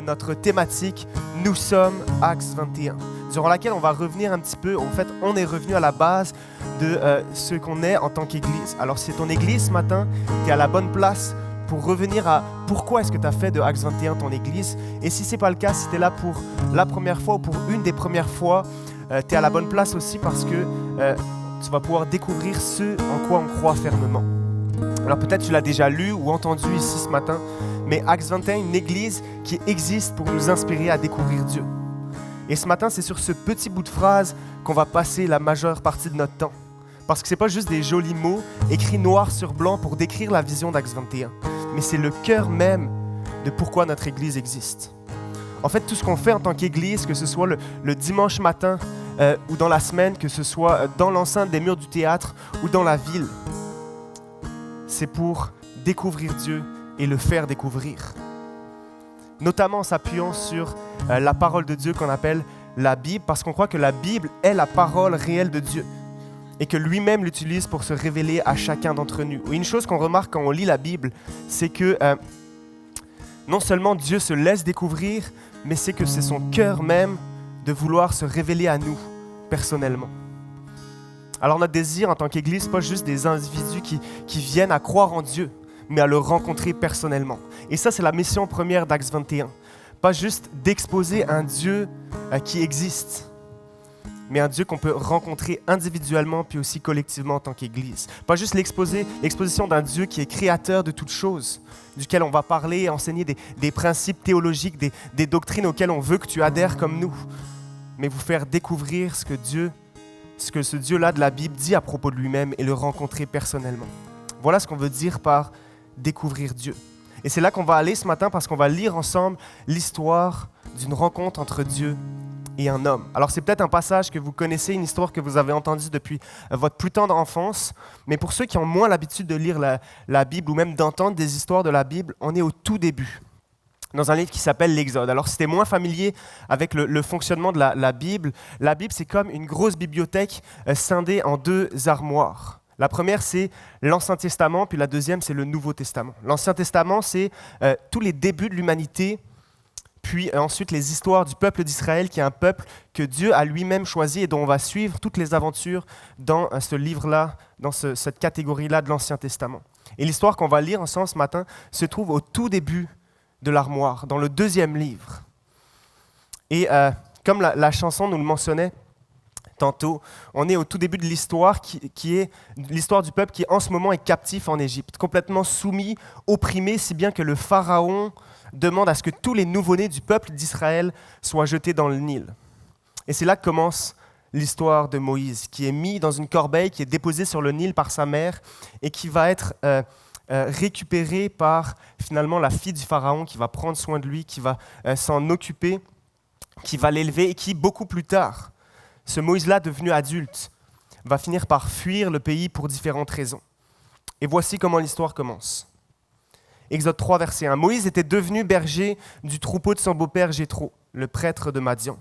notre thématique « Nous sommes Acts 21 », durant laquelle on va revenir un petit peu. En fait, on est revenu à la base de ce qu'on est en tant qu'Église. Alors, si c'est ton Église ce matin, tu es à la bonne place pour revenir à pourquoi est-ce que tu as fait de Acts 21 ton Église. Et si ce n'est pas le cas, si tu es là pour la première fois ou pour une des premières fois, tu es à la bonne place aussi parce que tu vas pouvoir découvrir ce en quoi on croit fermement. Alors peut-être tu l'as déjà lu ou entendu ici ce matin, mais Acts 21, une église qui existe pour nous inspirer à découvrir Dieu. Et ce matin, c'est sur ce petit bout de phrase qu'on va passer la majeure partie de notre temps. Parce que ce n'est pas juste des jolis mots écrits noir sur blanc pour décrire la vision d'Acts 21, mais c'est le cœur même de pourquoi notre église existe. En fait, tout ce qu'on fait en tant qu'église, que ce soit le dimanche matin ou dans la semaine, que ce soit dans l'enceinte des murs du théâtre ou dans la ville, c'est pour découvrir Dieu et le faire découvrir. Notamment en s'appuyant sur la parole de Dieu qu'on appelle la Bible, parce qu'on croit que la Bible est la parole réelle de Dieu et que lui-même l'utilise pour se révéler à chacun d'entre nous. Et une chose qu'on remarque quand on lit la Bible, c'est que non seulement Dieu se laisse découvrir, mais c'est que c'est son cœur même de vouloir se révéler à nous personnellement. Alors notre désir en tant qu'Église, ce n'est pas juste des individus qui viennent à croire en Dieu, mais à le rencontrer personnellement. Et ça, c'est la mission première d'Acts 21. Pas juste d'exposer un Dieu qui existe, mais un Dieu qu'on peut rencontrer individuellement puis aussi collectivement en tant qu'Église. Pas juste l'exposition d'un Dieu qui est créateur de toutes choses, duquel on va parler et enseigner des principes théologiques, des doctrines auxquelles on veut que tu adhères comme nous, mais vous faire découvrir ce que ce Dieu-là de la Bible dit à propos de lui-même et le rencontrer personnellement. Voilà ce qu'on veut dire par découvrir Dieu. Et c'est là qu'on va aller ce matin parce qu'on va lire ensemble l'histoire d'une rencontre entre Dieu et un homme. Alors c'est peut-être un passage que vous connaissez, une histoire que vous avez entendue depuis votre plus tendre enfance, mais pour ceux qui ont moins l'habitude de lire la Bible ou même d'entendre des histoires de la Bible, on est au tout début, dans un livre qui s'appelle l'Exode. Alors si tu es moins familier avec le fonctionnement de la Bible c'est comme une grosse bibliothèque scindée en deux armoires. La première, c'est l'Ancien Testament, puis la deuxième, c'est le Nouveau Testament. L'Ancien Testament, c'est tous les débuts de l'humanité, puis ensuite les histoires du peuple d'Israël, qui est un peuple que Dieu a lui-même choisi et dont on va suivre toutes les aventures dans ce livre-là, dans cette catégorie-là de l'Ancien Testament. Et l'histoire qu'on va lire ensemble ce matin se trouve au tout début de l'armoire, dans le deuxième livre. Et comme la chanson nous le mentionnait tantôt, on est au tout début de l'histoire qui est l'histoire du peuple qui en ce moment est captif en Égypte, complètement soumis, opprimé, si bien que le pharaon demande à ce que tous les nouveau-nés du peuple d'Israël soient jetés dans le Nil. Et c'est là que commence l'histoire de Moïse, qui est mis dans une corbeille, qui est déposée sur le Nil par sa mère et qui va être récupéré par finalement la fille du pharaon qui va prendre soin de lui, qui va s'en occuper, qui va l'élever et qui, beaucoup plus tard, ce Moïse-là, devenu adulte, va finir par fuir le pays pour différentes raisons. Et voici comment l'histoire commence. Exode 3, verset 1. Moïse était devenu berger du troupeau de son beau-père Jéthro, le prêtre de Madian.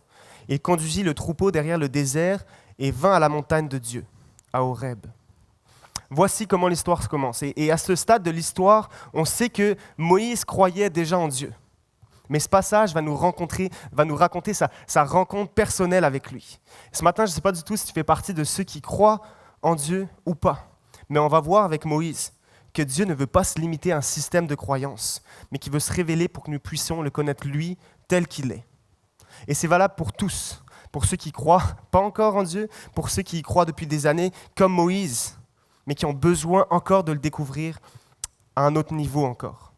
Il conduisit le troupeau derrière le désert et vint à la montagne de Dieu, à Horeb. Voici comment l'histoire commence. Et à ce stade de l'histoire, on sait que Moïse croyait déjà en Dieu. Mais ce passage va nous raconter sa rencontre personnelle avec lui. Ce matin, je ne sais pas du tout si tu fais partie de ceux qui croient en Dieu ou pas. Mais on va voir avec Moïse que Dieu ne veut pas se limiter à un système de croyance, mais qu'il veut se révéler pour que nous puissions le connaître lui tel qu'il est. Et c'est valable pour tous, pour ceux qui croient pas encore en Dieu, pour ceux qui y croient depuis des années, comme Moïse, mais qui ont besoin encore de le découvrir à un autre niveau encore.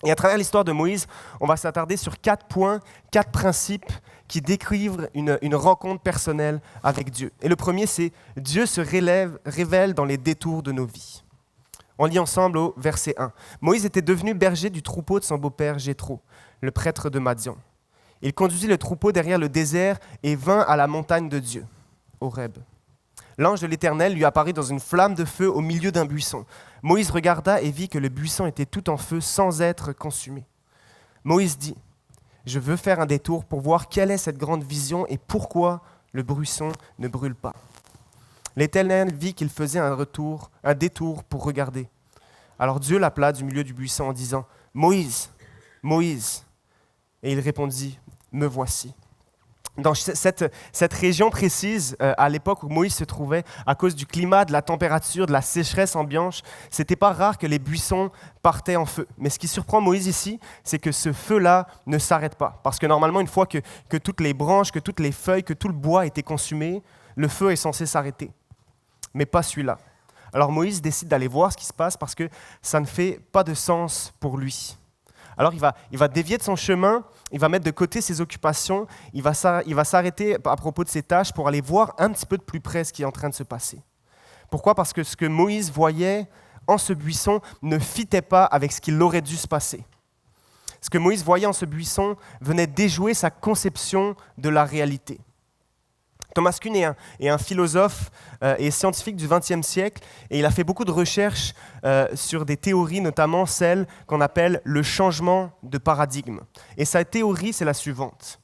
Et à travers l'histoire de Moïse, on va s'attarder sur 4 points, 4 principes qui décrivent une rencontre personnelle avec Dieu. Et le premier, c'est « Dieu se révèle dans les détours de nos vies ». On lit ensemble au verset 1. Moïse était devenu berger du troupeau de son beau-père Jéthro, le prêtre de Madian. Il conduisit le troupeau derrière le désert et vint à la montagne de Dieu, Horeb. L'ange de l'Éternel lui apparut dans une flamme de feu au milieu d'un buisson. Moïse regarda et vit que le buisson était tout en feu sans être consumé. Moïse dit, « Je veux faire un détour pour voir quelle est cette grande vision et pourquoi le buisson ne brûle pas. » L'Éternel vit qu'il faisait un détour pour regarder. Alors Dieu l'appela du milieu du buisson en disant, « Moïse, Moïse !» Et il répondit, « Me voici ». Dans cette région précise, à l'époque où Moïse se trouvait, à cause du climat, de la température, de la sécheresse ambiante, c'était pas rare que les buissons partaient en feu. Mais ce qui surprend Moïse ici, c'est que ce feu-là ne s'arrête pas. Parce que normalement, une fois que toutes les branches, que toutes les feuilles, que tout le bois a été consumé, le feu est censé s'arrêter. Mais pas celui-là. Alors Moïse décide d'aller voir ce qui se passe parce que ça ne fait pas de sens pour lui. Alors il va dévier de son chemin, il va mettre de côté ses occupations, il va s'arrêter à propos de ses tâches pour aller voir un petit peu de plus près ce qui est en train de se passer. Pourquoi ? Parce que ce que Moïse voyait en ce buisson ne fitait pas avec ce qu'il aurait dû se passer. Ce que Moïse voyait en ce buisson venait déjouer sa conception de la réalité. Thomas Kuhn est un philosophe et scientifique du XXe siècle et il a fait beaucoup de recherches sur des théories, notamment celle qu'on appelle le changement de paradigme. Et sa théorie, c'est la suivante.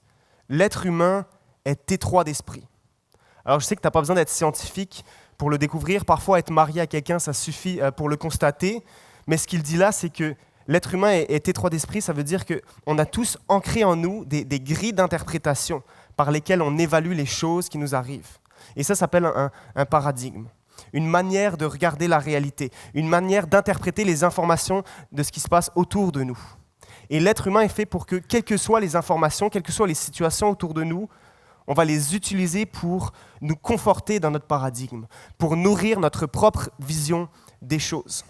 L'être humain est étroit d'esprit. Alors je sais que tu n'as pas besoin d'être scientifique pour le découvrir. Parfois, être marié à quelqu'un, ça suffit pour le constater. Mais ce qu'il dit là, c'est que l'être humain est étroit d'esprit. Ça veut dire qu'on a tous ancré en nous des grilles d'interprétation par lesquelles on évalue les choses qui nous arrivent. Et ça s'appelle un paradigme, une manière de regarder la réalité, une manière d'interpréter les informations de ce qui se passe autour de nous. Et l'être humain est fait pour que, quelles que soient les informations, quelles que soient les situations autour de nous, on va les utiliser pour nous conforter dans notre paradigme, pour nourrir notre propre vision des choses.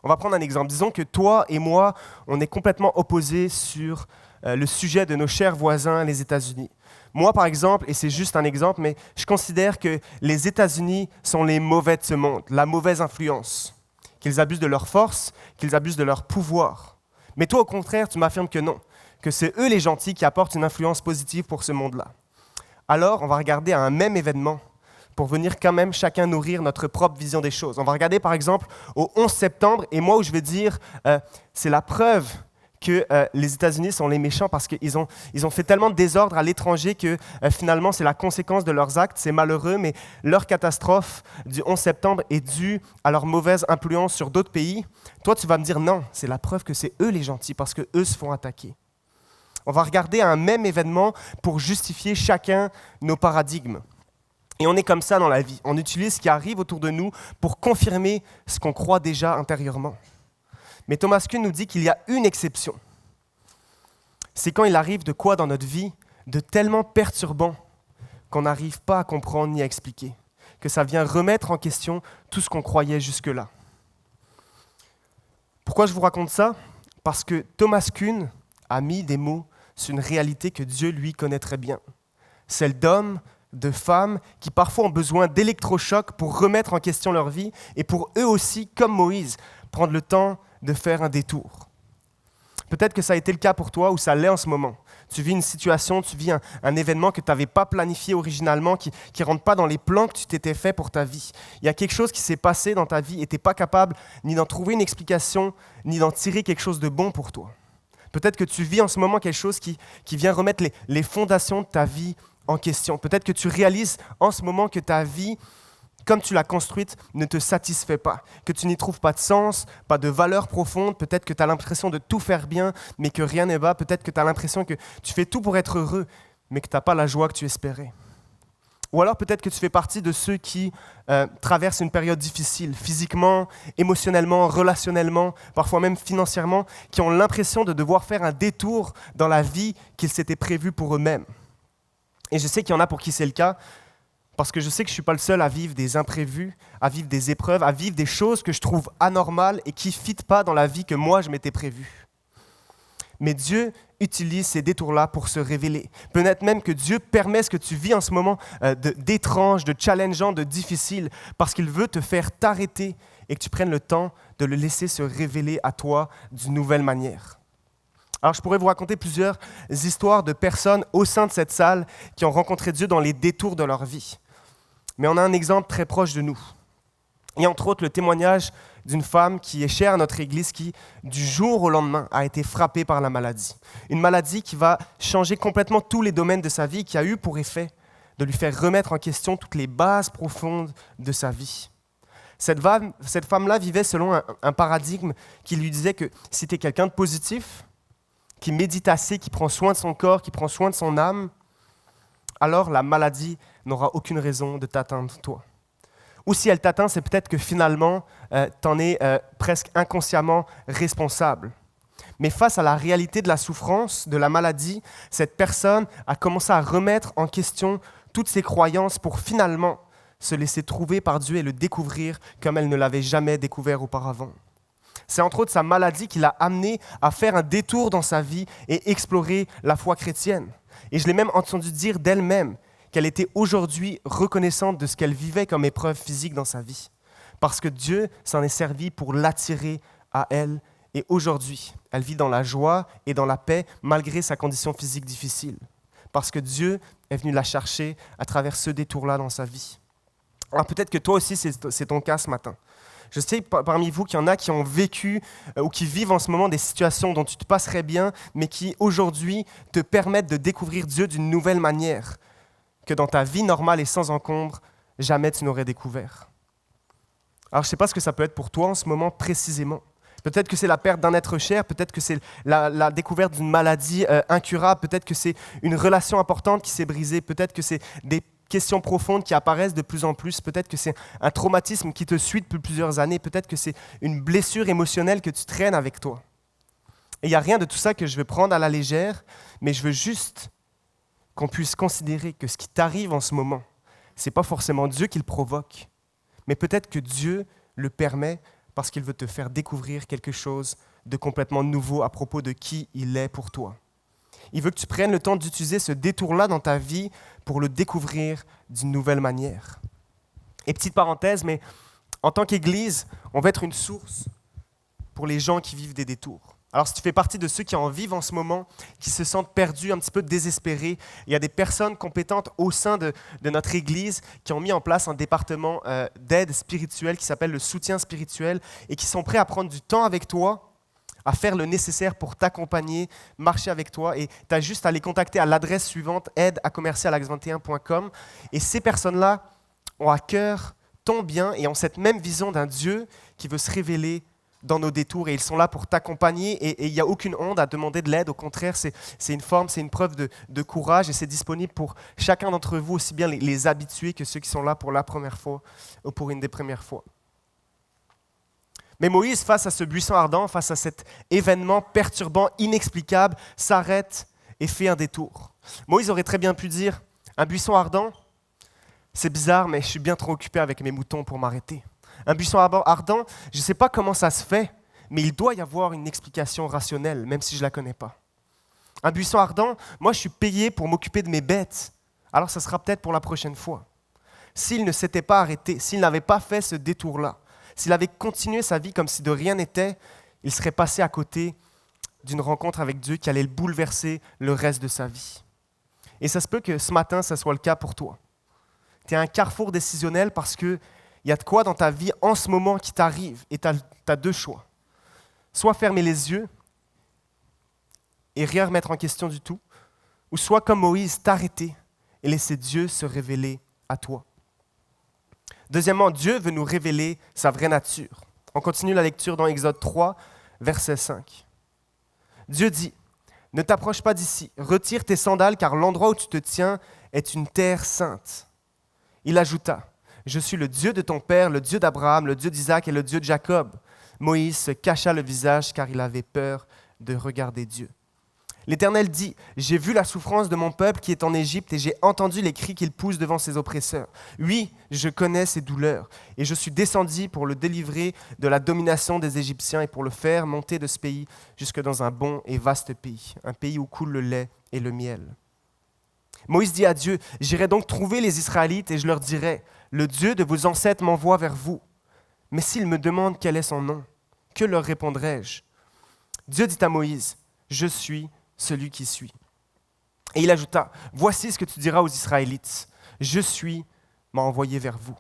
On va prendre un exemple. Disons que toi et moi, on est complètement opposés sur le sujet de nos chers voisins, les États-Unis. Moi, par exemple, et c'est juste un exemple, mais je considère que les États-Unis sont les mauvais de ce monde, la mauvaise influence, qu'ils abusent de leur force, qu'ils abusent de leur pouvoir. Mais toi, au contraire, tu m'affirmes que non, que c'est eux les gentils qui apportent une influence positive pour ce monde-là. Alors, on va regarder un même événement pour venir quand même chacun nourrir notre propre vision des choses. On va regarder par exemple au 11 septembre, et moi où je vais dire, c'est la preuve que les États-Unis sont les méchants parce qu'ils ont fait tellement de désordre à l'étranger que finalement c'est la conséquence de leurs actes, c'est malheureux, mais leur catastrophe du 11 septembre est due à leur mauvaise influence sur d'autres pays. Toi, tu vas me dire non, c'est la preuve que c'est eux les gentils parce qu'eux se font attaquer. On va regarder un même événement pour justifier chacun nos paradigmes. Et on est comme ça dans la vie. On utilise ce qui arrive autour de nous pour confirmer ce qu'on croit déjà intérieurement. Mais Thomas Kuhn nous dit qu'il y a une exception. C'est quand il arrive de quoi dans notre vie de tellement perturbant qu'on n'arrive pas à comprendre ni à expliquer, que ça vient remettre en question tout ce qu'on croyait jusque-là. Pourquoi je vous raconte ça ? Parce que Thomas Kuhn a mis des mots sur une réalité que Dieu, lui, connaît très bien. Celle d'hommes, de femmes qui parfois ont besoin d'électrochocs pour remettre en question leur vie et pour eux aussi, comme Moïse, prendre le temps de faire un détour. Peut-être que ça a été le cas pour toi ou ça l'est en ce moment. Tu vis une situation, tu vis un événement que tu n'avais pas planifié originalement, qui ne rentre pas dans les plans que tu t'étais fait pour ta vie. Il y a quelque chose qui s'est passé dans ta vie et tu n'es pas capable ni d'en trouver une explication, ni d'en tirer quelque chose de bon pour toi. Peut-être que tu vis en ce moment quelque chose qui vient remettre les fondations de ta vie en question. Peut-être que tu réalises en ce moment que ta vie, comme tu l'as construite, ne te satisfait pas, que tu n'y trouves pas de sens, pas de valeur profonde. Peut-être que tu as l'impression de tout faire bien, mais que rien ne va. Peut-être que tu as l'impression que tu fais tout pour être heureux, mais que tu n'as pas la joie que tu espérais. Ou alors peut-être que tu fais partie de ceux qui traversent une période difficile, physiquement, émotionnellement, relationnellement, parfois même financièrement, qui ont l'impression de devoir faire un détour dans la vie qu'ils s'étaient prévue pour eux-mêmes. Et je sais qu'il y en a pour qui c'est le cas, parce que je sais que je ne suis pas le seul à vivre des imprévus, à vivre des épreuves, à vivre des choses que je trouve anormales et qui ne fitent pas dans la vie que moi je m'étais prévue. Mais Dieu utilise ces détours-là pour se révéler. Peut-être même que Dieu permet ce que tu vis en ce moment d'étrange, de challengeant, de difficile, parce qu'il veut te faire t'arrêter et que tu prennes le temps de le laisser se révéler à toi d'une nouvelle manière. Alors, je pourrais vous raconter plusieurs histoires de personnes au sein de cette salle qui ont rencontré Dieu dans les détours de leur vie. Mais on a un exemple très proche de nous. Et entre autres, le témoignage d'une femme qui est chère à notre Église qui, du jour au lendemain, a été frappée par la maladie. Une maladie qui va changer complètement tous les domaines de sa vie, qui a eu pour effet de lui faire remettre en question toutes les bases profondes de sa vie. Cette femme-là vivait selon un paradigme qui lui disait que si tu es quelqu'un de positif, qui médite assez, qui prend soin de son corps, qui prend soin de son âme, alors la maladie n'aura aucune raison de t'atteindre toi. Ou si elle t'atteint, c'est peut-être que finalement, tu en es presque inconsciemment responsable. Mais face à la réalité de la souffrance, de la maladie, cette personne a commencé à remettre en question toutes ses croyances pour finalement se laisser trouver par Dieu et le découvrir comme elle ne l'avait jamais découvert auparavant. C'est entre autres sa maladie qui l'a amené à faire un détour dans sa vie et explorer la foi chrétienne. Et je l'ai même entendu dire d'elle-même qu'elle était aujourd'hui reconnaissante de ce qu'elle vivait comme épreuve physique dans sa vie. Parce que Dieu s'en est servi pour l'attirer à elle. Et aujourd'hui, elle vit dans la joie et dans la paix malgré sa condition physique difficile. Parce que Dieu est venu la chercher à travers ce détour-là dans sa vie. Alors peut-être que toi aussi, c'est ton cas ce matin. Je sais parmi vous qu'il y en a qui ont vécu ou qui vivent en ce moment des situations dont tu te passerais bien, mais qui aujourd'hui te permettent de découvrir Dieu d'une nouvelle manière que dans ta vie normale et sans encombre, jamais tu n'aurais découvert. Alors je ne sais pas ce que ça peut être pour toi en ce moment précisément. Peut-être que c'est la perte d'un être cher, peut-être que c'est la découverte d'une maladie incurable, peut-être que c'est une relation importante qui s'est brisée, peut-être que c'est des questions profondes qui apparaissent de plus en plus, peut-être que c'est un traumatisme qui te suit depuis plusieurs années, peut-être que c'est une blessure émotionnelle que tu traînes avec toi. Et il n'y a rien de tout ça que je veux prendre à la légère, mais je veux juste qu'on puisse considérer que ce qui t'arrive en ce moment, ce n'est pas forcément Dieu qui le provoque, mais peut-être que Dieu le permet parce qu'il veut te faire découvrir quelque chose de complètement nouveau à propos de qui il est pour toi. Il veut que tu prennes le temps d'utiliser ce détour-là dans ta vie pour le découvrir d'une nouvelle manière. Et petite parenthèse, mais en tant qu'Église, on va être une source pour les gens qui vivent des détours. Alors si tu fais partie de ceux qui en vivent en ce moment, qui se sentent perdus, un petit peu désespérés, il y a des personnes compétentes au sein de notre Église qui ont mis en place un département d'aide spirituelle qui s'appelle le soutien spirituel et qui sont prêts à prendre du temps avec toi, à faire le nécessaire pour t'accompagner, marcher avec toi. Et tu as juste à les contacter à l'adresse suivante, aide@axe21.com. Et ces personnes-là ont à cœur ton bien et ont cette même vision d'un Dieu qui veut se révéler dans nos détours. Et ils sont là pour t'accompagner. Et il n'y a aucune honte à demander de l'aide. Au contraire, c'est une forme, c'est une preuve de courage. Et c'est disponible pour chacun d'entre vous, aussi bien les habitués que ceux qui sont là pour la première fois ou pour une des premières fois. Mais Moïse, face à ce buisson ardent, face à cet événement perturbant, inexplicable, s'arrête et fait un détour. Moïse aurait très bien pu dire, un buisson ardent, c'est bizarre, mais je suis bien trop occupé avec mes moutons pour m'arrêter. Un buisson ardent, je ne sais pas comment ça se fait, mais il doit y avoir une explication rationnelle, même si je ne la connais pas. Un buisson ardent, moi je suis payé pour m'occuper de mes bêtes, alors ça sera peut-être pour la prochaine fois. S'il ne s'était pas arrêté, s'il n'avait pas fait ce détour-là, s'il avait continué sa vie comme si de rien n'était, il serait passé à côté d'une rencontre avec Dieu qui allait le bouleverser le reste de sa vie. Et ça se peut que ce matin, ça soit le cas pour toi. Tu es à un carrefour décisionnel parce qu'il y a de quoi dans ta vie en ce moment qui t'arrive et tu as deux choix. Soit fermer les yeux et rien remettre en question du tout, ou soit comme Moïse, t'arrêter et laisser Dieu se révéler à toi. Deuxièmement, Dieu veut nous révéler sa vraie nature. On continue la lecture dans Exode 3, verset 5. Dieu dit, « Ne t'approche pas d'ici, retire tes sandales car l'endroit où tu te tiens est une terre sainte. » Il ajouta, « Je suis le Dieu de ton père, le Dieu d'Abraham, le Dieu d'Isaac et le Dieu de Jacob. » Moïse se cacha le visage car il avait peur de regarder Dieu. L'Éternel dit, « J'ai vu la souffrance de mon peuple qui est en Égypte et j'ai entendu les cris qu'il pousse devant ses oppresseurs. Oui, je connais ses douleurs et je suis descendu pour le délivrer de la domination des Égyptiens et pour le faire monter de ce pays jusque dans un bon et vaste pays, un pays où coule le lait et le miel. » Moïse dit à Dieu, « J'irai donc trouver les Israélites et je leur dirai, « Le Dieu de vos ancêtres m'envoie vers vous. » Mais s'ils me demandent quel est son nom, que leur répondrai-je ? Dieu dit à Moïse, « Je suis celui qui suit. » Et il ajouta, « Voici ce que tu diras aux Israélites. Je suis m'a envoyé vers vous. »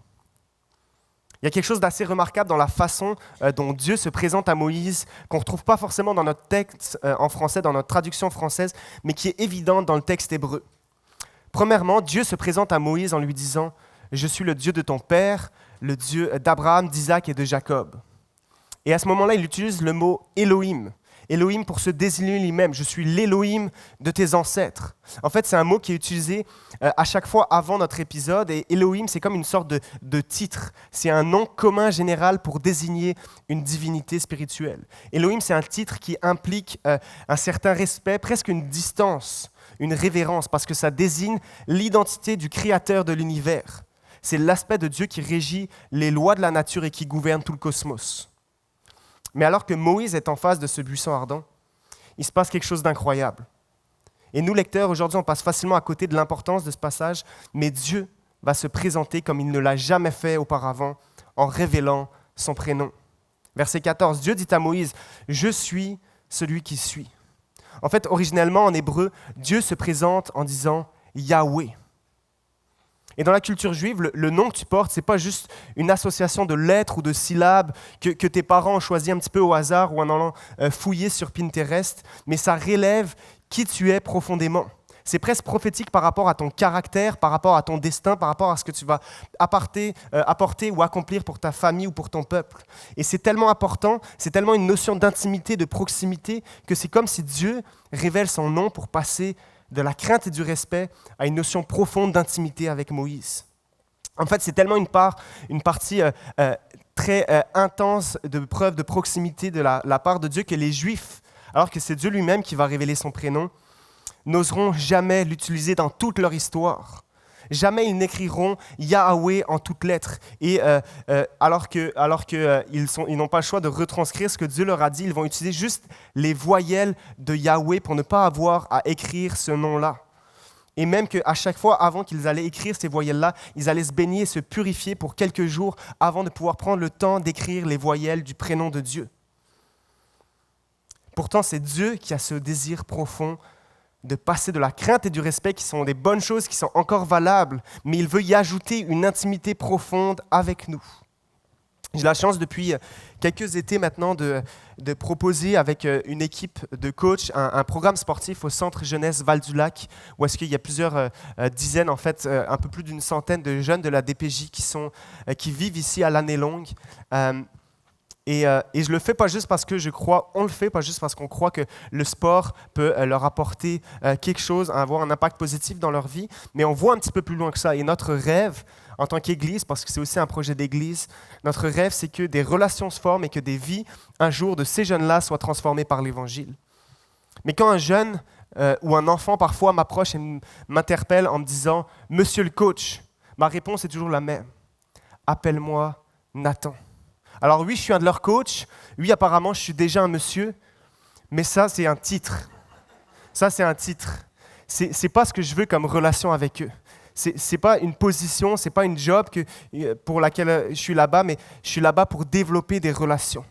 Il y a quelque chose d'assez remarquable dans la façon dont Dieu se présente à Moïse, qu'on ne retrouve pas forcément dans notre texte en français, dans notre traduction française, mais qui est évidente dans le texte hébreu. Premièrement, Dieu se présente à Moïse en lui disant, « Je suis le Dieu de ton père, le Dieu d'Abraham, d'Isaac et de Jacob. » Et à ce moment-là, il utilise le mot « Elohim ». Elohim pour se désigner lui-même. Je suis l'Elohim de tes ancêtres. En fait, c'est un mot qui est utilisé à chaque fois avant notre épisode. Et Elohim, c'est comme une sorte de titre. C'est un nom commun général pour désigner une divinité spirituelle. Elohim, c'est un titre qui implique un certain respect, presque une distance, une révérence, parce que ça désigne l'identité du créateur de l'univers. C'est l'aspect de Dieu qui régit les lois de la nature et qui gouverne tout le cosmos. Mais alors que Moïse est en face de ce buisson ardent, il se passe quelque chose d'incroyable. Et nous, lecteurs, aujourd'hui, on passe facilement à côté de l'importance de ce passage, mais Dieu va se présenter comme il ne l'a jamais fait auparavant, en révélant son prénom. Verset 14, Dieu dit à Moïse, « Je suis celui qui suis ». En fait, originellement, en hébreu, Dieu se présente en disant « Yahweh ». Et dans la culture juive, le nom que tu portes, ce n'est pas juste une association de lettres ou de syllabes que tes parents ont choisi un petit peu au hasard ou en allant fouiller sur Pinterest, mais ça relève qui tu es profondément. C'est presque prophétique par rapport à ton caractère, par rapport à ton destin, par rapport à ce que tu vas apporter ou accomplir pour ta famille ou pour ton peuple. Et c'est tellement important, c'est tellement une notion d'intimité, de proximité, que c'est comme si Dieu révèle son nom pour passer de la crainte et du respect à une notion profonde d'intimité avec Moïse. En fait, c'est tellement une partie très intense de preuve de proximité de la part de Dieu que les Juifs, alors que c'est Dieu lui-même qui va révéler son prénom, n'oseront jamais l'utiliser dans toute leur histoire. Jamais ils n'écriront Yahweh en toutes lettres. Et alors qu'ils n'ont pas le choix de retranscrire ce que Dieu leur a dit, ils vont utiliser juste les voyelles de Yahweh pour ne pas avoir à écrire ce nom-là. Et même qu'à chaque fois, avant qu'ils allaient écrire ces voyelles-là, ils allaient se baigner et se purifier pour quelques jours avant de pouvoir prendre le temps d'écrire les voyelles du prénom de Dieu. Pourtant, c'est Dieu qui a ce désir profond de passer de la crainte et du respect, qui sont des bonnes choses, qui sont encore valables, mais il veut y ajouter une intimité profonde avec nous. J'ai la chance depuis quelques étés maintenant de proposer avec une équipe de coachs un programme sportif au Centre Jeunesse Val-du-Lac, où est-ce qu'il y a plusieurs dizaines, en fait, un peu plus d'une centaine de jeunes de la DPJ qui vivent ici à l'année longue. Et je le fais pas juste parce que on le fait pas juste parce qu'on croit que le sport peut leur apporter quelque chose, avoir un impact positif dans leur vie, mais on voit un petit peu plus loin que ça. Et notre rêve, en tant qu'Église, parce que c'est aussi un projet d'Église, notre rêve, c'est que des relations se forment et que des vies, un jour, de ces jeunes-là soient transformées par l'Évangile. Mais quand un jeune ou un enfant, parfois, m'approche et m'interpelle en me disant « Monsieur le coach », ma réponse est toujours la même. « Appelle-moi Nathan ». Alors oui, je suis un de leurs coachs. Oui, apparemment, je suis déjà un monsieur. Mais ça, c'est un titre. Ça, c'est un titre. C'est pas ce que je veux comme relation avec eux. C'est pas une position, c'est pas une job pour laquelle je suis là-bas, mais je suis là-bas pour développer des relations.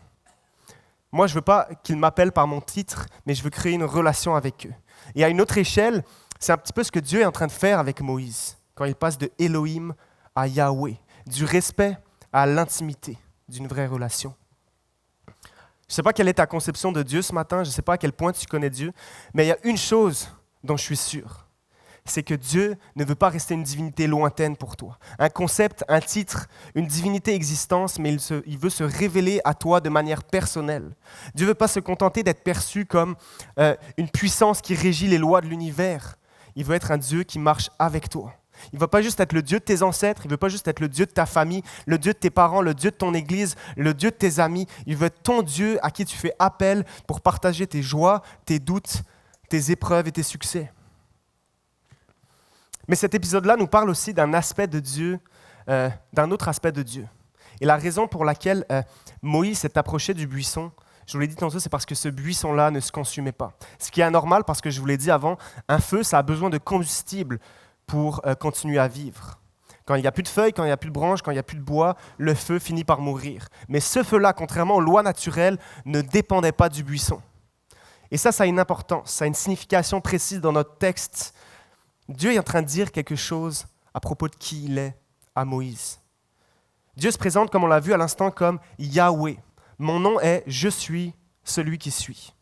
Moi, je veux pas qu'ils m'appellent par mon titre, mais je veux créer une relation avec eux. Et à une autre échelle, c'est un petit peu ce que Dieu est en train de faire avec Moïse, quand il passe de Elohim à Yahweh, du respect à l'intimité d'une vraie relation. Je ne sais pas quelle est ta conception de Dieu ce matin, je ne sais pas à quel point tu connais Dieu, mais il y a une chose dont je suis sûr, c'est que Dieu ne veut pas rester une divinité lointaine pour toi. Un concept, un titre, une divinité existence, mais il veut se révéler à toi de manière personnelle. Dieu ne veut pas se contenter d'être perçu comme une puissance qui régit les lois de l'univers. Il veut être un Dieu qui marche avec toi. Il ne va pas juste être le Dieu de tes ancêtres, il ne veut pas juste être le Dieu de ta famille, le Dieu de tes parents, le Dieu de ton église, le Dieu de tes amis. Il veut être ton Dieu à qui tu fais appel pour partager tes joies, tes doutes, tes épreuves et tes succès. Mais cet épisode-là nous parle aussi d'un aspect de Dieu, d'un autre aspect de Dieu. Et la raison pour laquelle Moïse s'est approché du buisson, je vous l'ai dit tantôt, c'est parce que ce buisson-là ne se consumait pas. Ce qui est anormal parce que je vous l'ai dit avant, un feu, ça a besoin de combustible pour continuer à vivre. Quand il n'y a plus de feuilles, quand il n'y a plus de branches, quand il n'y a plus de bois, le feu finit par mourir. Mais ce feu-là, contrairement aux lois naturelles, ne dépendait pas du buisson. Et ça a une importance, ça a une signification précise dans notre texte. Dieu est en train de dire quelque chose à propos de qui il est à Moïse. Dieu se présente, comme on l'a vu à l'instant, comme Yahweh. Mon nom est « Je suis celui qui suis ».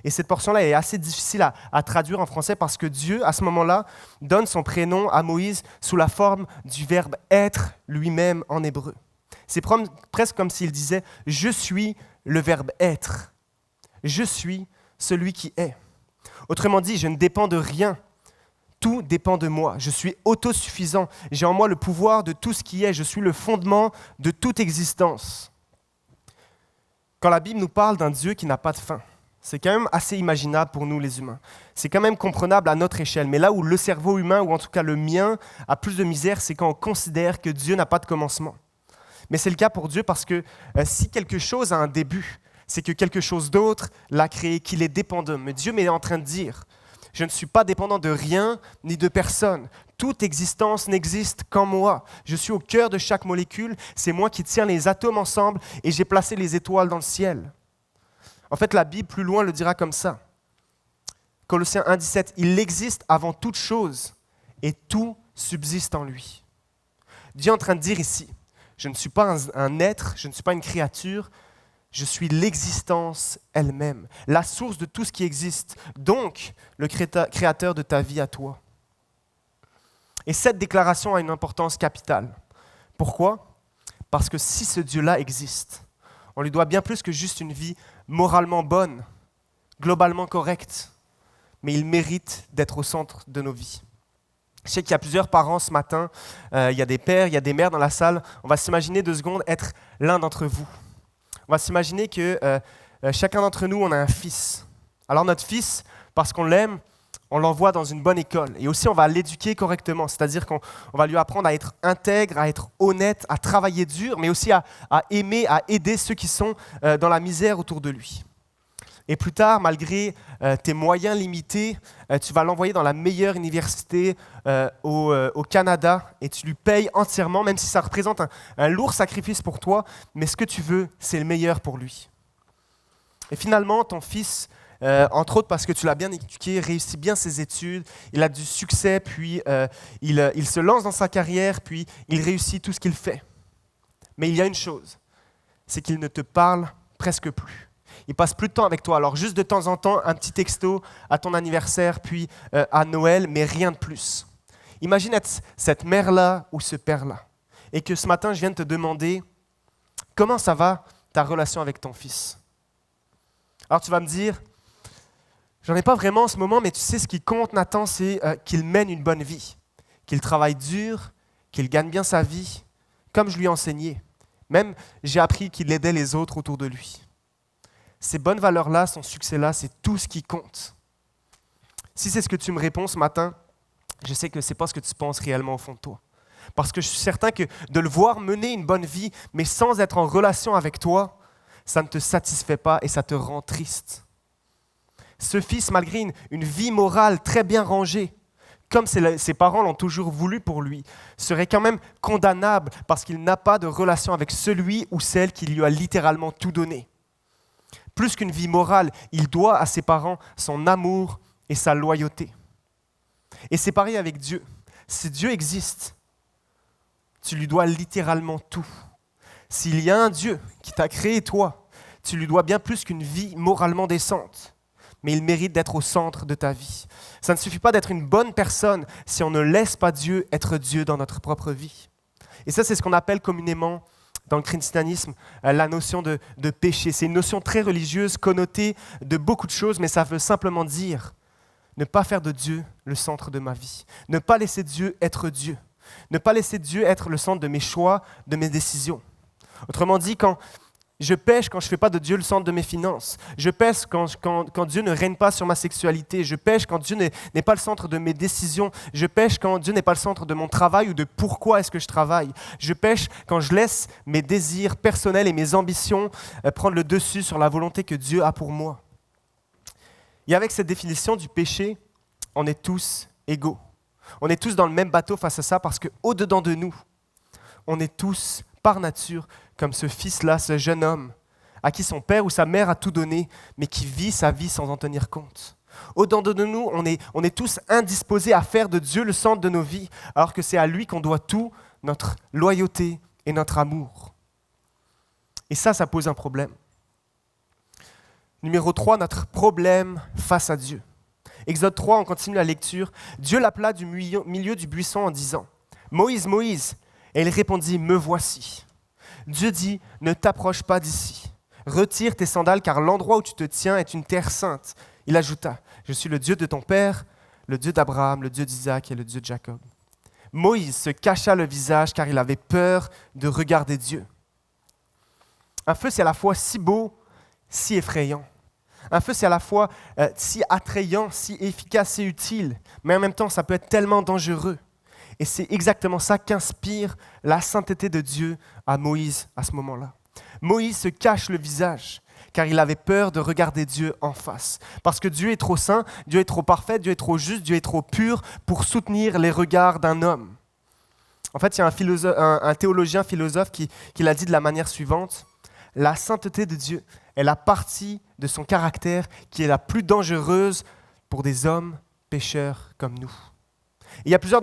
Et cette portion-là est assez difficile à traduire en français parce que Dieu, à ce moment-là, donne son prénom à Moïse sous la forme du verbe « être » lui-même en hébreu. C'est presque comme s'il disait « Je suis le verbe être ». Je suis celui qui est. Autrement dit, je ne dépends de rien. Tout dépend de moi. Je suis autosuffisant. J'ai en moi le pouvoir de tout ce qui est. Je suis le fondement de toute existence. Quand la Bible nous parle d'un Dieu qui n'a pas de fin, c'est quand même assez imaginable pour nous les humains. C'est quand même comprenable à notre échelle. Mais là où le cerveau humain, ou en tout cas le mien, a plus de misère, c'est quand on considère que Dieu n'a pas de commencement. Mais c'est le cas pour Dieu parce que si quelque chose a un début, c'est que quelque chose d'autre l'a créé, qu'il est dépendant. Mais Dieu m'est en train de dire, je ne suis pas dépendant de rien ni de personne. Toute existence n'existe qu'en moi. Je suis au cœur de chaque molécule. C'est moi qui tiens les atomes ensemble et j'ai placé les étoiles dans le ciel. En fait, la Bible, plus loin, le dira comme ça. Colossiens 1,17, il existe avant toute chose et tout subsiste en lui. Dieu est en train de dire ici, je ne suis pas un être, je ne suis pas une créature, je suis l'existence elle-même, la source de tout ce qui existe, donc le créateur de ta vie à toi. Et cette déclaration a une importance capitale. Pourquoi ? Parce que si ce Dieu-là existe, on lui doit bien plus que juste une vie moralement bonne, globalement correcte, mais il mérite d'être au centre de nos vies. Je sais qu'il y a plusieurs parents ce matin, il y a des pères, il y a des mères dans la salle. On va s'imaginer 2 secondes être l'un d'entre vous. On va s'imaginer que chacun d'entre nous, on a un fils. Alors notre fils, parce qu'on l'aime, on l'envoie dans une bonne école. Et aussi, on va l'éduquer correctement. C'est-à-dire qu'on va lui apprendre à être intègre, à être honnête, à travailler dur, mais aussi à aimer, à aider ceux qui sont dans la misère autour de lui. Et plus tard, malgré tes moyens limités, tu vas l'envoyer dans la meilleure université au Canada et tu lui payes entièrement, même si ça représente un lourd sacrifice pour toi, mais ce que tu veux, c'est le meilleur pour lui. Et finalement, ton fils, entre autres parce que tu l'as bien éduqué, réussit bien ses études, il a du succès, puis il se lance dans sa carrière, puis il réussit tout ce qu'il fait. Mais il y a une chose, c'est qu'il ne te parle presque plus. Il passe plus de temps avec toi. Alors juste de temps en temps, un petit texto à ton anniversaire, puis à Noël, mais rien de plus. Imagine être cette mère-là ou ce père-là. Et que ce matin, je viens de te demander, comment ça va ta relation avec ton fils ? Alors tu vas me dire, j'en ai pas vraiment en ce moment, mais tu sais ce qui compte, Nathan, c'est qu'il mène une bonne vie, qu'il travaille dur, qu'il gagne bien sa vie, comme je lui ai enseigné. Même, j'ai appris qu'il aidait les autres autour de lui. Ces bonnes valeurs-là, son succès-là, c'est tout ce qui compte. Si c'est ce que tu me réponds ce matin, je sais que ce n'est pas ce que tu penses réellement au fond de toi. Parce que je suis certain que de le voir mener une bonne vie, mais sans être en relation avec toi, ça ne te satisfait pas et ça te rend triste. Ce fils, malgré une vie morale très bien rangée, comme ses parents l'ont toujours voulu pour lui, serait quand même condamnable parce qu'il n'a pas de relation avec celui ou celle qui lui a littéralement tout donné. Plus qu'une vie morale, il doit à ses parents son amour et sa loyauté. Et c'est pareil avec Dieu. Si Dieu existe, tu lui dois littéralement tout. S'il y a un Dieu qui t'a créé toi, tu lui dois bien plus qu'une vie moralement décente. Mais il mérite d'être au centre de ta vie. Ça ne suffit pas d'être une bonne personne si on ne laisse pas Dieu être Dieu dans notre propre vie. Et ça, c'est ce qu'on appelle communément dans le christianisme, la notion de péché. C'est une notion très religieuse, connotée de beaucoup de choses, mais ça veut simplement dire ne pas faire de Dieu le centre de ma vie. Ne pas laisser Dieu être Dieu. Ne pas laisser Dieu être le centre de mes choix, de mes décisions. Autrement dit, quand je pêche quand je ne fais pas de Dieu le centre de mes finances. Je pêche quand Dieu ne règne pas sur ma sexualité. Je pêche quand Dieu n'est pas le centre de mes décisions. Je pêche quand Dieu n'est pas le centre de mon travail ou de pourquoi est-ce que je travaille. Je pêche quand je laisse mes désirs personnels et mes ambitions prendre le dessus sur la volonté que Dieu a pour moi. Et avec cette définition du péché, on est tous égaux. On est tous dans le même bateau face à ça parce qu'au-dedans de nous, on est tous par nature comme ce fils-là, ce jeune homme, à qui son père ou sa mère a tout donné, mais qui vit sa vie sans en tenir compte. Au-dedans de nous, on est tous indisposés à faire de Dieu le centre de nos vies, alors que c'est à lui qu'on doit tout, notre loyauté et notre amour. Et ça pose un problème. Numéro 3, notre problème face à Dieu. Exode 3, on continue la lecture. Dieu l'appela du milieu du buisson en disant « Moïse, Moïse !» Et il répondit « Me voici !» Dieu dit « Ne t'approche pas d'ici. Retire tes sandales, car l'endroit où tu te tiens est une terre sainte. » Il ajouta, « Je suis le Dieu de ton père, le Dieu d'Abraham, le Dieu d'Isaac et le Dieu de Jacob. » Moïse se cacha le visage car il avait peur de regarder Dieu. Un feu, c'est à la fois si beau, si effrayant. Un feu, c'est à la fois si attrayant, si efficace et utile, mais en même temps, ça peut être tellement dangereux. Et c'est exactement ça qu'inspire la sainteté de Dieu à Moïse à ce moment-là. Moïse se cache le visage, car il avait peur de regarder Dieu en face. Parce que Dieu est trop saint, Dieu est trop parfait, Dieu est trop juste, Dieu est trop pur pour soutenir les regards d'un homme. En fait, il y a un théologien philosophe qui l'a dit de la manière suivante. La sainteté de Dieu est la partie de son caractère qui est la plus dangereuse pour des hommes pécheurs comme nous. Il y a plusieurs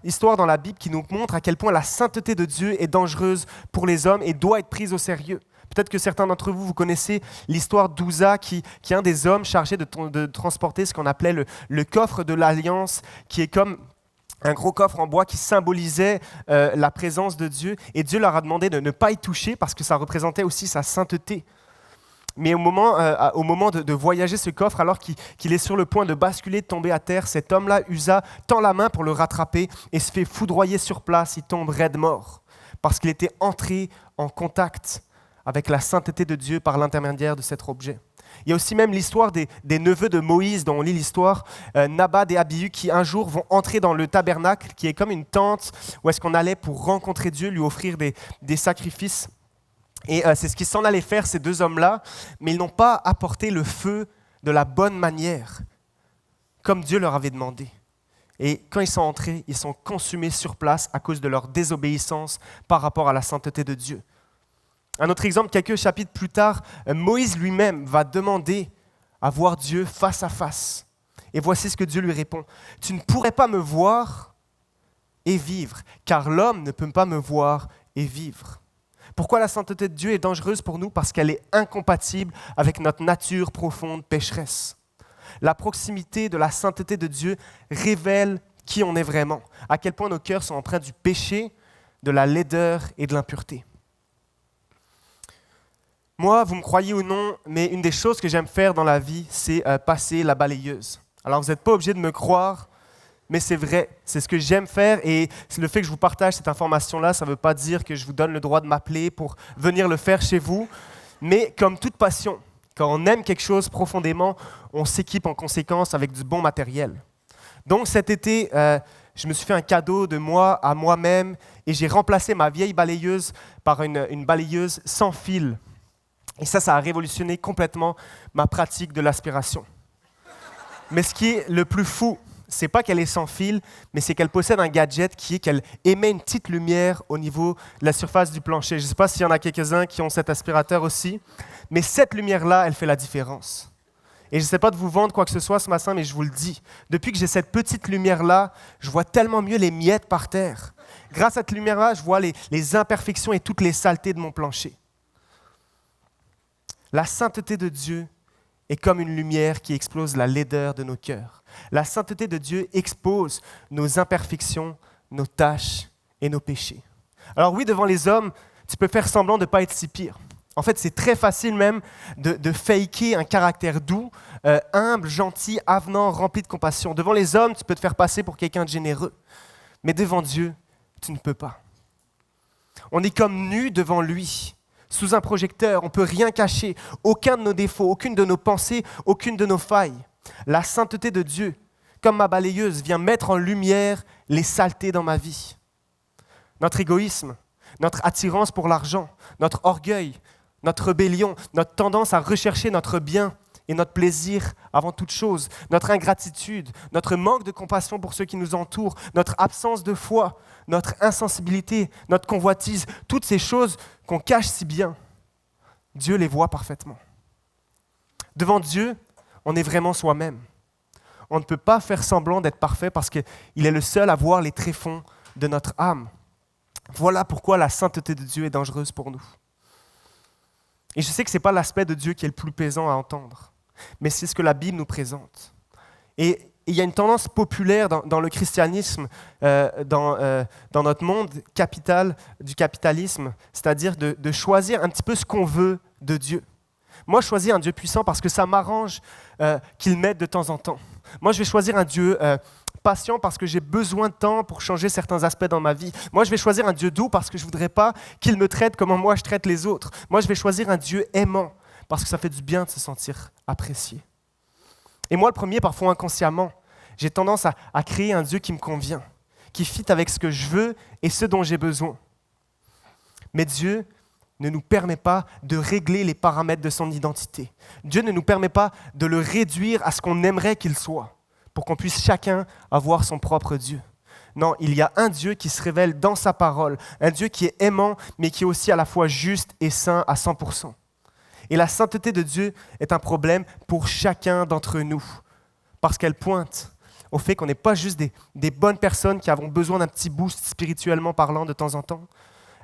histoires dans la Bible qui nous montrent à quel point la sainteté de Dieu est dangereuse pour les hommes et doit être prise au sérieux. Peut-être que certains d'entre vous connaissez l'histoire d'Ouza, qui est un des hommes chargés de transporter ce qu'on appelait le coffre de l'Alliance, qui est comme un gros coffre en bois qui symbolisait la présence de Dieu. Et Dieu leur a demandé de ne pas y toucher parce que ça représentait aussi sa sainteté. Mais au moment de voyager ce coffre, alors qu'il est sur le point de basculer, de tomber à terre, cet homme-là, Uza, tend la main pour le rattraper et se fait foudroyer sur place. Il tombe raide mort parce qu'il était entré en contact avec la sainteté de Dieu par l'intermédiaire de cet objet. Il y a aussi même l'histoire des neveux de Moïse, dont on lit l'histoire, Nabad et Abihu, qui un jour vont entrer dans le tabernacle, qui est comme une tente où est-ce qu'on allait pour rencontrer Dieu, lui offrir des sacrifices. Et c'est ce qu'ils s'en allaient faire, ces deux hommes-là, mais ils n'ont pas apporté le feu de la bonne manière, comme Dieu leur avait demandé. Et quand ils sont entrés, ils sont consumés sur place à cause de leur désobéissance par rapport à la sainteté de Dieu. Un autre exemple, quelques chapitres plus tard, Moïse lui-même va demander à voir Dieu face à face. Et voici ce que Dieu lui répond. « Tu ne pourrais pas me voir et vivre, car l'homme ne peut pas me voir et vivre. » Pourquoi la sainteté de Dieu est dangereuse pour nous ? Parce qu'elle est incompatible avec notre nature profonde pécheresse. La proximité de la sainteté de Dieu révèle qui on est vraiment, à quel point nos cœurs sont empreints du péché, de la laideur et de l'impureté. Moi, vous me croyez ou non, mais une des choses que j'aime faire dans la vie, c'est passer la balayeuse. Alors, vous n'êtes pas obligé de me croire, mais c'est vrai, c'est ce que j'aime faire et le fait que je vous partage cette information-là, ça ne veut pas dire que je vous donne le droit de m'appeler pour venir le faire chez vous, mais comme toute passion, quand on aime quelque chose profondément, on s'équipe en conséquence avec du bon matériel. Donc cet été, je me suis fait un cadeau de moi à moi-même et j'ai remplacé ma vieille balayeuse par une balayeuse sans fil. Et ça a révolutionné complètement ma pratique de l'aspiration. Mais ce qui est le plus fou, c'est pas qu'elle est sans fil, mais c'est qu'elle possède un gadget qui est qu'elle émet une petite lumière au niveau de la surface du plancher. Je ne sais pas s'il y en a quelques-uns qui ont cet aspirateur aussi, mais cette lumière-là, elle fait la différence. Et je ne sais pas de vous vendre quoi que ce soit ce matin, mais je vous le dis. Depuis que j'ai cette petite lumière-là, je vois tellement mieux les miettes par terre. Grâce à cette lumière-là, je vois les imperfections et toutes les saletés de mon plancher. La sainteté de Dieu est comme une lumière qui explose la laideur de nos cœurs. La sainteté de Dieu expose nos imperfections, nos tâches et nos péchés. Alors oui, devant les hommes, tu peux faire semblant de ne pas être si pire. En fait, c'est très facile même de faker un caractère doux, humble, gentil, avenant, rempli de compassion. Devant les hommes, tu peux te faire passer pour quelqu'un de généreux. Mais devant Dieu, tu ne peux pas. On est comme nus devant lui. Sous un projecteur, on ne peut rien cacher, aucun de nos défauts, aucune de nos pensées, aucune de nos failles. La sainteté de Dieu, comme ma balayeuse, vient mettre en lumière les saletés dans ma vie. Notre égoïsme, notre attirance pour l'argent, notre orgueil, notre rébellion, notre tendance à rechercher notre bien et notre plaisir avant toute chose, notre ingratitude, notre manque de compassion pour ceux qui nous entourent, notre absence de foi, notre insensibilité, notre convoitise, toutes ces choses qu'on cache si bien, Dieu les voit parfaitement. Devant Dieu, on est vraiment soi-même. On ne peut pas faire semblant d'être parfait parce qu'il est le seul à voir les tréfonds de notre âme. Voilà pourquoi la sainteté de Dieu est dangereuse pour nous. Et je sais que ce n'est pas l'aspect de Dieu qui est le plus plaisant à entendre, mais c'est ce que la Bible nous présente. Et il y a une tendance populaire dans le christianisme, dans notre monde capital du capitalisme, c'est-à-dire de choisir un petit peu ce qu'on veut de Dieu. Moi, je choisis un Dieu puissant parce que ça m'arrange qu'il m'aide de temps en temps. Moi, je vais choisir un Dieu patient parce que j'ai besoin de temps pour changer certains aspects dans ma vie. Moi, je vais choisir un Dieu doux parce que je ne voudrais pas qu'il me traite comme moi je traite les autres. Moi, je vais choisir un Dieu aimant parce que ça fait du bien de se sentir apprécié. Et moi, le premier, parfois inconsciemment, j'ai tendance à créer un Dieu qui me convient, qui fit avec ce que je veux et ce dont j'ai besoin. Mais Dieu ne nous permet pas de régler les paramètres de son identité. Dieu ne nous permet pas de le réduire à ce qu'on aimerait qu'il soit, pour qu'on puisse chacun avoir son propre Dieu. Non, il y a un Dieu qui se révèle dans sa parole, un Dieu qui est aimant, mais qui est aussi à la fois juste et saint à 100%. Et la sainteté de Dieu est un problème pour chacun d'entre nous, parce qu'elle pointe au fait qu'on n'est pas juste des bonnes personnes qui avons besoin d'un petit boost spirituellement parlant de temps en temps.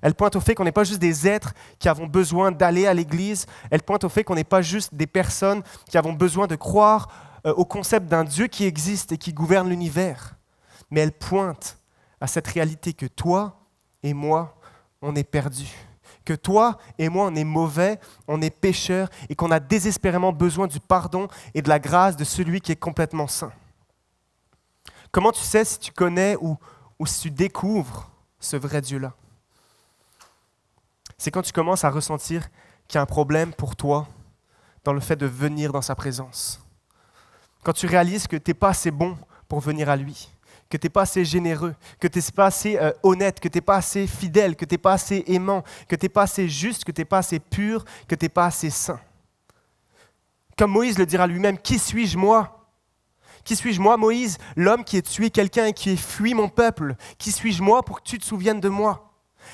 Elle pointe au fait qu'on n'est pas juste des êtres qui avons besoin d'aller à l'église. Elle pointe au fait qu'on n'est pas juste des personnes qui avons besoin de croire au concept d'un Dieu qui existe et qui gouverne l'univers. Mais elle pointe à cette réalité que toi et moi, on est perdus. Que toi et moi, on est mauvais, on est pécheurs et qu'on a désespérément besoin du pardon et de la grâce de celui qui est complètement saint. Comment tu sais si tu connais ou si tu découvres ce vrai Dieu-là? C'est quand tu commences à ressentir qu'il y a un problème pour toi dans le fait de venir dans sa présence. Quand tu réalises que tu n'es pas assez bon pour venir à lui, que tu n'es pas assez généreux, que tu n'es pas assez honnête, que tu n'es pas assez fidèle, que tu n'es pas assez aimant, que tu n'es pas assez juste, que tu n'es pas assez pur, que tu n'es pas assez saint. Comme Moïse le dira lui-même, « Qui suis-je moi ? Qui suis-je moi, Moïse, l'homme qui a tué quelqu'un et qui a fui mon peuple? Qui suis-je moi pour que tu te souviennes de moi ?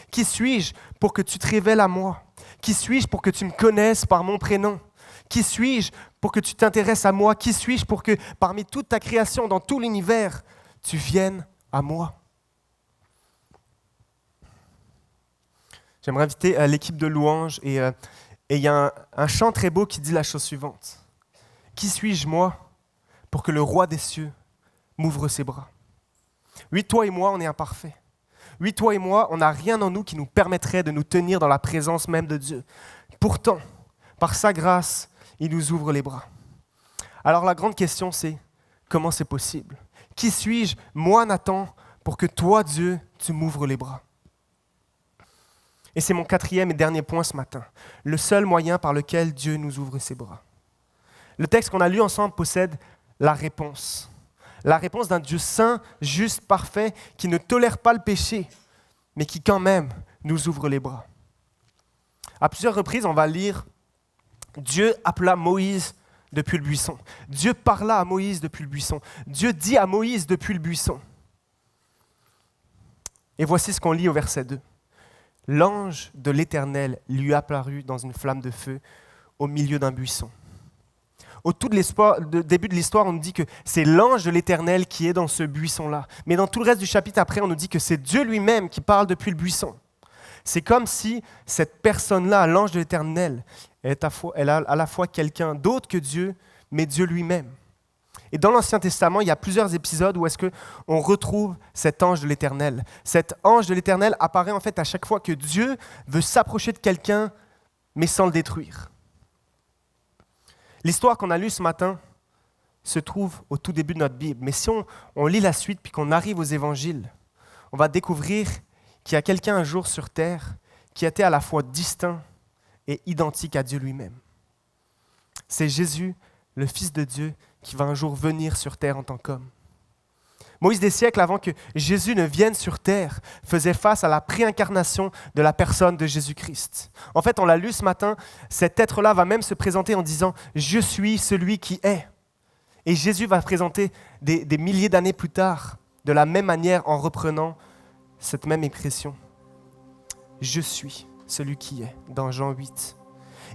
Qui suis-je pour que tu te révèles à moi? Qui suis-je pour que tu me connaisses par mon prénom? Qui suis-je pour que tu t'intéresses à moi? Qui suis-je pour que parmi toute ta création, dans tout l'univers, tu viennes à moi? » J'aimerais inviter l'équipe de louanges et il y a un chant très beau qui dit la chose suivante. « Qui suis-je moi pour que le roi des cieux m'ouvre ses bras? » Oui, toi et moi, on est imparfaits. Oui, toi et moi, on n'a rien en nous qui nous permettrait de nous tenir dans la présence même de Dieu. Pourtant, par sa grâce, il nous ouvre les bras. Alors la grande question, c'est comment c'est possible? Qui suis-je, moi Nathan, pour que toi, Dieu, tu m'ouvres les bras? Et c'est mon quatrième et dernier point ce matin. Le seul moyen par lequel Dieu nous ouvre ses bras. Le texte qu'on a lu ensemble possède la réponse. La réponse d'un Dieu saint, juste, parfait, qui ne tolère pas le péché, mais qui quand même nous ouvre les bras. À plusieurs reprises, on va lire « Dieu appela Moïse depuis le buisson ». Dieu parla à Moïse depuis le buisson. Dieu dit à Moïse depuis le buisson. Et voici ce qu'on lit au verset 2. « L'ange de l'Éternel lui apparut dans une flamme de feu au milieu d'un buisson. » Au tout début de l'histoire, on nous dit que c'est l'ange de l'Éternel qui est dans ce buisson-là. Mais dans tout le reste du chapitre après, on nous dit que c'est Dieu lui-même qui parle depuis le buisson. C'est comme si cette personne-là, l'ange de l'Éternel, elle a à la fois quelqu'un d'autre que Dieu, mais Dieu lui-même. Et dans l'Ancien Testament, il y a plusieurs épisodes où est-ce qu'on retrouve cet ange de l'Éternel. Cet ange de l'Éternel apparaît en fait à chaque fois que Dieu veut s'approcher de quelqu'un, mais sans le détruire. L'histoire qu'on a lue ce matin se trouve au tout début de notre Bible. Mais si on lit la suite puis qu'on arrive aux évangiles, on va découvrir qu'il y a quelqu'un un jour sur terre qui était à la fois distinct et identique à Dieu lui-même. C'est Jésus, le Fils de Dieu, qui va un jour venir sur terre en tant qu'homme. Moïse, des siècles avant que Jésus ne vienne sur terre, faisait face à la préincarnation de la personne de Jésus-Christ. En fait, on l'a lu ce matin, cet être-là va même se présenter en disant « Je suis celui qui est ». Et Jésus va se présenter des milliers d'années plus tard, de la même manière en reprenant cette même expression. « Je suis celui qui est » dans Jean 8.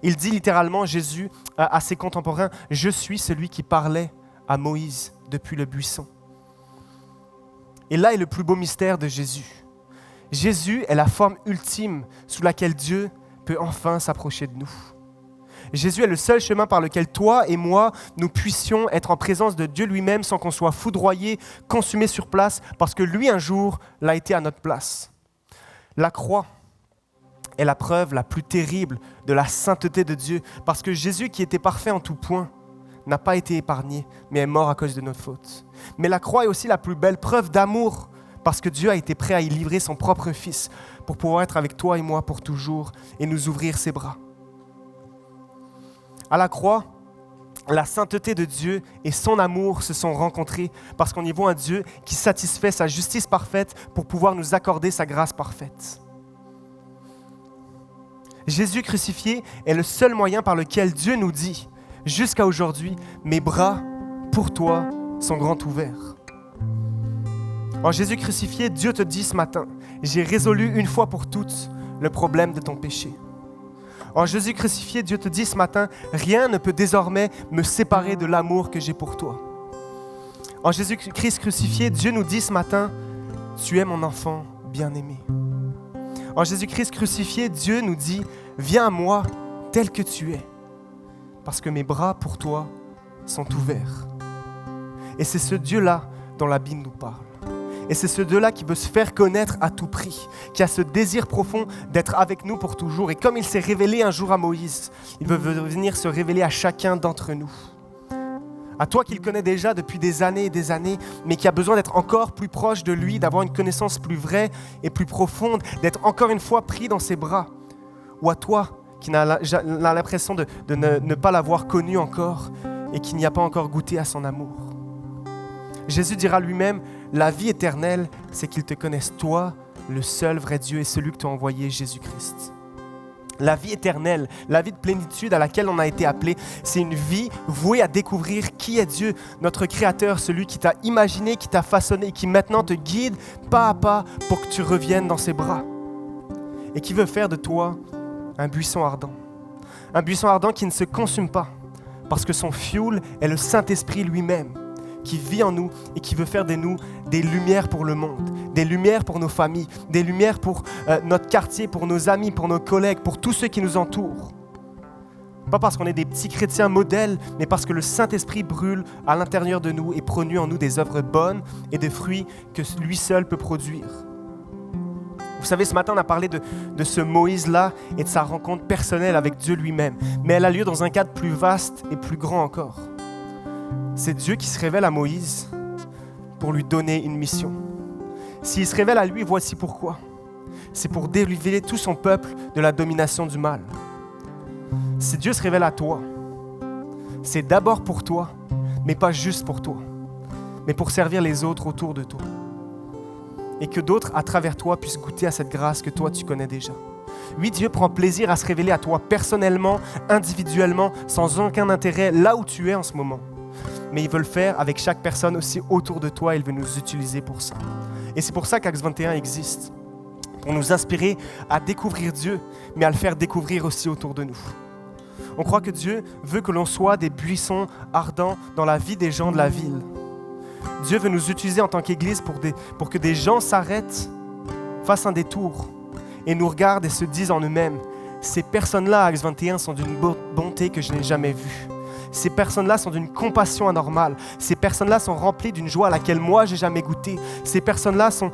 Il dit littéralement, Jésus, à ses contemporains, « Je suis celui qui parlait à Moïse depuis le buisson ». Et là est le plus beau mystère de Jésus. Jésus est la forme ultime sous laquelle Dieu peut enfin s'approcher de nous. Jésus est le seul chemin par lequel toi et moi, nous puissions être en présence de Dieu lui-même sans qu'on soit foudroyé, consumé sur place, parce que lui, un jour, l'a été à notre place. La croix est la preuve la plus terrible de la sainteté de Dieu, parce que Jésus, qui était parfait en tout point, n'a pas été épargné, mais est mort à cause de notre faute. Mais la croix est aussi la plus belle preuve d'amour, parce que Dieu a été prêt à y livrer son propre Fils pour pouvoir être avec toi et moi pour toujours et nous ouvrir ses bras. À la croix, la sainteté de Dieu et son amour se sont rencontrés parce qu'on y voit un Dieu qui satisfait sa justice parfaite pour pouvoir nous accorder sa grâce parfaite. Jésus crucifié est le seul moyen par lequel Dieu nous dit, jusqu'à aujourd'hui, mes bras pour toi sont grands ouverts. En Jésus crucifié, Dieu te dit ce matin, j'ai résolu une fois pour toutes le problème de ton péché. En Jésus crucifié, Dieu te dit ce matin, rien ne peut désormais me séparer de l'amour que j'ai pour toi. En Jésus-Christ crucifié, Dieu nous dit ce matin, tu es mon enfant bien-aimé. En Jésus-Christ crucifié, Dieu nous dit, viens à moi tel que tu es, parce que mes bras pour toi sont ouverts. Et c'est ce Dieu-là dont la Bible nous parle. Et c'est ce Dieu-là qui veut se faire connaître à tout prix, qui a ce désir profond d'être avec nous pour toujours. Et comme il s'est révélé un jour à Moïse, il veut venir se révéler à chacun d'entre nous. À toi qu'il connaît déjà depuis des années, mais qui a besoin d'être encore plus proche de lui, d'avoir une connaissance plus vraie et plus profonde, d'être encore une fois pris dans ses bras. Ou à toi qui n'a l'impression de ne pas l'avoir connu encore et qui n'y a pas encore goûté à son amour. Jésus dira lui-même, la vie éternelle, c'est qu'ils te connaissent toi, le seul vrai Dieu et celui que tu as envoyé, Jésus-Christ. La vie éternelle, la vie de plénitude à laquelle on a été appelé, c'est une vie vouée à découvrir qui est Dieu, notre Créateur, celui qui t'a imaginé, qui t'a façonné, qui maintenant te guide pas à pas pour que tu reviennes dans ses bras. Et qui veut faire de toi un buisson ardent. Un buisson ardent qui ne se consume pas, parce que son fioul est le Saint-Esprit lui-même, qui vit en nous et qui veut faire de nous des lumières pour le monde, des lumières pour nos familles, des lumières pour notre quartier, pour nos amis, pour nos collègues, pour tous ceux qui nous entourent. Pas parce qu'on est des petits chrétiens modèles, mais parce que le Saint-Esprit brûle à l'intérieur de nous et produit en nous des œuvres bonnes et des fruits que lui seul peut produire. Vous savez, ce matin, on a parlé de ce Moïse-là et de sa rencontre personnelle avec Dieu lui-même, mais elle a lieu dans un cadre plus vaste et plus grand encore. C'est Dieu qui se révèle à Moïse pour lui donner une mission. S'il se révèle à lui, voici pourquoi. C'est pour délivrer tout son peuple de la domination du mal. Si Dieu se révèle à toi, c'est d'abord pour toi, mais pas juste pour toi, mais pour servir les autres autour de toi. Et que d'autres, à travers toi, puissent goûter à cette grâce que toi, tu connais déjà. Oui, Dieu prend plaisir à se révéler à toi personnellement, individuellement, sans aucun intérêt, là où tu es en ce moment. Mais il veut le faire avec chaque personne aussi autour de toi. Il veut nous utiliser pour ça. Et c'est pour ça qu'Acts 21 existe. Pour nous inspirer à découvrir Dieu, mais à le faire découvrir aussi autour de nous. On croit que Dieu veut que l'on soit des buissons ardents dans la vie des gens de la ville. Dieu veut nous utiliser en tant qu'Église pour que des gens s'arrêtent, fassent un détour et nous regardent et se disent en eux-mêmes, ces personnes-là, Acts 21, sont d'une bonté que je n'ai jamais vue. Ces personnes-là sont d'une compassion anormale. Ces personnes-là sont remplies d'une joie à laquelle moi, je n'ai jamais goûté. Ces personnes-là sont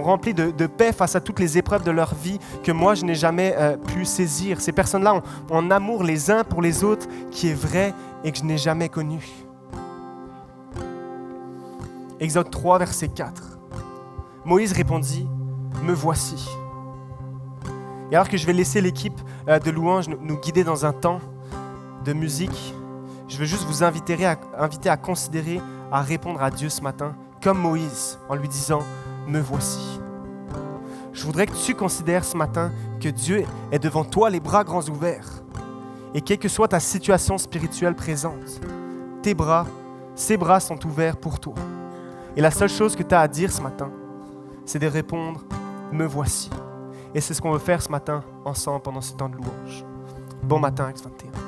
remplies de paix face à toutes les épreuves de leur vie que moi, je n'ai jamais pu saisir. Ces personnes-là ont un amour les uns pour les autres qui est vrai et que je n'ai jamais connu. Exode 3, verset 4. Moïse répondit, « Me voici. » Et alors que je vais laisser l'équipe de louange nous guider dans un temps de musique, je veux juste vous inviter à considérer, à répondre à Dieu ce matin, comme Moïse, en lui disant « Me voici ». Je voudrais que tu considères ce matin que Dieu est devant toi, les bras grands ouverts. Et quelle que soit ta situation spirituelle présente, ses bras sont ouverts pour toi. Et la seule chose que tu as à dire ce matin, c'est de répondre « Me voici ». Et c'est ce qu'on veut faire ce matin ensemble pendant ce temps de louange. Bon matin, Acts 21.